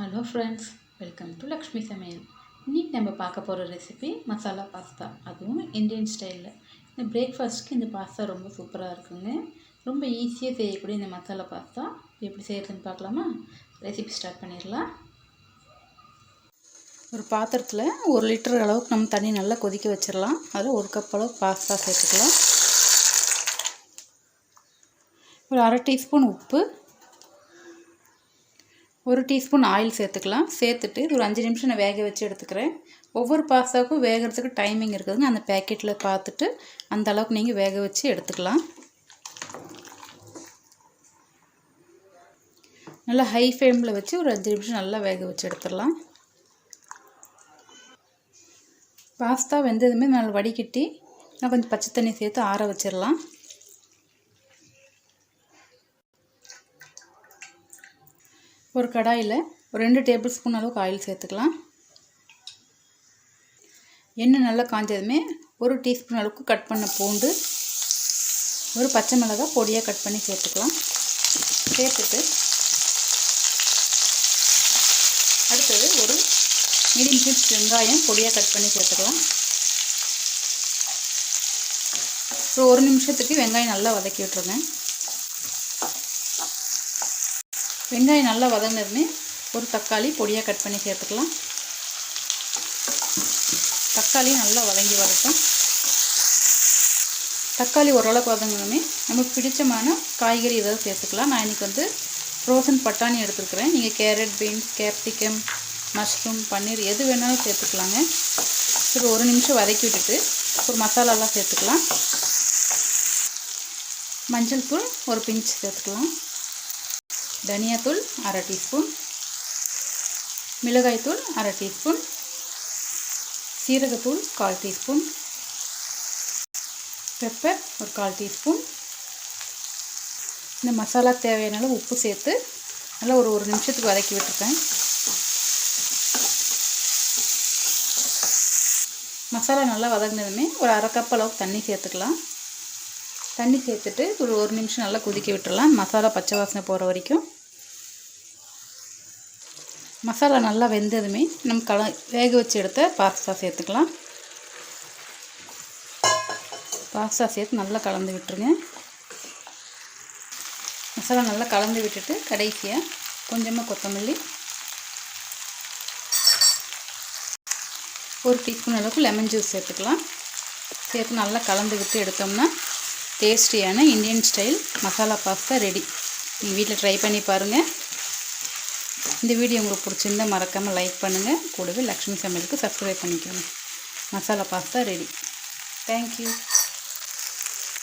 Hello friends, welcome to Lakshmi சமையல். இன்றைக்கி நம்ம பார்க்க போகிற ரெசிபி மசாலா பாஸ்தா, அதுவும் இந்தியன் ஸ்டைலில். இந்த பிரேக்ஃபாஸ்ட்டுக்கு இந்த பாஸ்தா ரொம்ப சூப்பராக இருக்குங்க. ரொம்ப ஈஸியாக செய்யக்கூடிய இந்த மசாலா பாஸ்தா எப்படி செய்கிறதுன்னு பார்க்கலாமா? ரெசிபி ஸ்டார்ட் பண்ணிடலாம். ஒரு பாத்திரத்தில் 1 லிட்டர் அளவுக்கு நம்ம தண்ணி நல்லா கொதிக்க வச்சிடலாம். அதில் 1 கப் அளவுக்கு பாஸ்தா சேர்த்துக்கலாம். ஒரு அரை டீஸ்பூன் உப்பு, 1 டீஸ்பூன் ஆயில் சேர்த்துக்கலாம். சேர்த்துட்டு இது ஒரு 5 நிமிஷம் நான் வேக வச்சு எடுத்துக்கிறேன். ஒவ்வொரு பாஸ்தாவுக்கும் வேகிறதுக்கு டைமிங் இருக்குதுங்க. அந்த பேக்கெட்டில் பார்த்துட்டு அந்த அளவுக்கு நீங்கள் வேக வச்சு எடுத்துக்கலாம். நல்லா ஹை ஃப்ளேமில் வச்சு ஒரு 5 நிமிஷம் நல்லா வேக வச்சு எடுத்துடலாம். பாஸ்தா வெந்ததுமே நல்லா வடிகட்டி நான் கொஞ்சம் பச்சை தண்ணி சேர்த்து ஆற வச்சிடலாம். ஒரு கடாயில் ஒரு 2 டேபிள் ஸ்பூன் அளவுக்கு ஆயில் சேர்த்துக்கலாம். எண்ணெய் நல்லா காஞ்சதுமே 1 டீஸ்பூன் அளவுக்கு கட் பண்ண பூண்டு, ஒரு பச்சை மிளகாய் பொடியாக கட் பண்ணி சேர்த்துக்கலாம். சேர்த்துட்டு அடுத்தது ஒரு மீடியம் சைஸ் வெங்காயம் பொடியாக கட் பண்ணி சேர்த்துக்கலாம். ஒரு 1 நிமிஷத்துக்கு வெங்காயம் நல்லா வதக்கி விட்டுருங்க. வெங்காயம் நல்லா வதங்கினதுமே ஒரு தக்காளி பொடியாக கட் பண்ணி சேர்த்துக்கலாம். தக்காளி நல்லா வதங்கி வரட்டும். தக்காளி ஓரளவுக்கு வதங்கினதுமே நமக்கு பிடிச்சமான காய்கறி ஏதாவது சேர்த்துக்கலாம். நான் இன்றைக்கி ஃப்ரோசன் பட்டாணி எடுத்துருக்கிறேன். நீங்கள் கேரட், பீன்ஸ், கேப்சிகம், மஷ்ரூம், பன்னீர் எது வேணாலும் சேர்த்துக்கலாங்க. சரி, 1 நிமிஷம் வதக்கி விட்டுட்டு ஒரு மசாலாலாம் சேர்த்துக்கலாம். மஞ்சள் தூள் ஒரு பிஞ்ச் சேர்த்துக்கலாம். தனியாத்தூள் அரை டீஸ்பூன், மிளகாய்த்தூள் அரை டீஸ்பூன், சீரகத்தூள் 1/4 டீஸ்பூன், பெப்பர் ஒரு 1/4 டீஸ்பூன். இந்த மசாலா தேவையான உப்பு சேர்த்து நல்லா ஒரு 1 நிமிஷத்துக்கு வதக்கி விட்டுருக்கேன். மசாலா நல்லா வதங்கினதுமே ஒரு அரை கப் அளவுக்கு தண்ணி சேர்த்துக்கலாம். தண்ணி சேர்த்துட்டு ஒரு 1 நிமிஷம் நல்லா கொதிக்க விட்டுடலாம். மசாலா பச்சை வாசனை போகிற வரைக்கும். மசாலா நல்லா வெந்ததுமே நம்ம வேக வச்சு எடுத்த பாஸ்தா சேர்த்துக்கலாம். பாஸ்தா சேர்த்து நல்லா கலந்து விட்டுருங்க. மசாலா நல்லா கலந்து விட்டுட்டு கடைசியாக கொஞ்சமாக கொத்தமல்லி, 1 டீஸ்பூன் அளவுக்கு லெமன் ஜூஸ் சேர்த்துக்கலாம். சேர்த்து நல்லா கலந்து விட்டு எடுத்தோம்னா டேஸ்டியான Indian style masala pasta ready. நீங்கள் வீட்டில் ட்ரை பண்ணி பாருங்கள். இந்த வீடியோ உங்களுக்கு பிடிச்சிருந்தா மறக்காமல் லைக் பண்ணுங்கள். கூடவே லக்ஷ்மி சமையலுக்கு சப்ஸ்கிரைப் பண்ணிக்கோங்க. Masala pasta ready. தேங்க்யூ.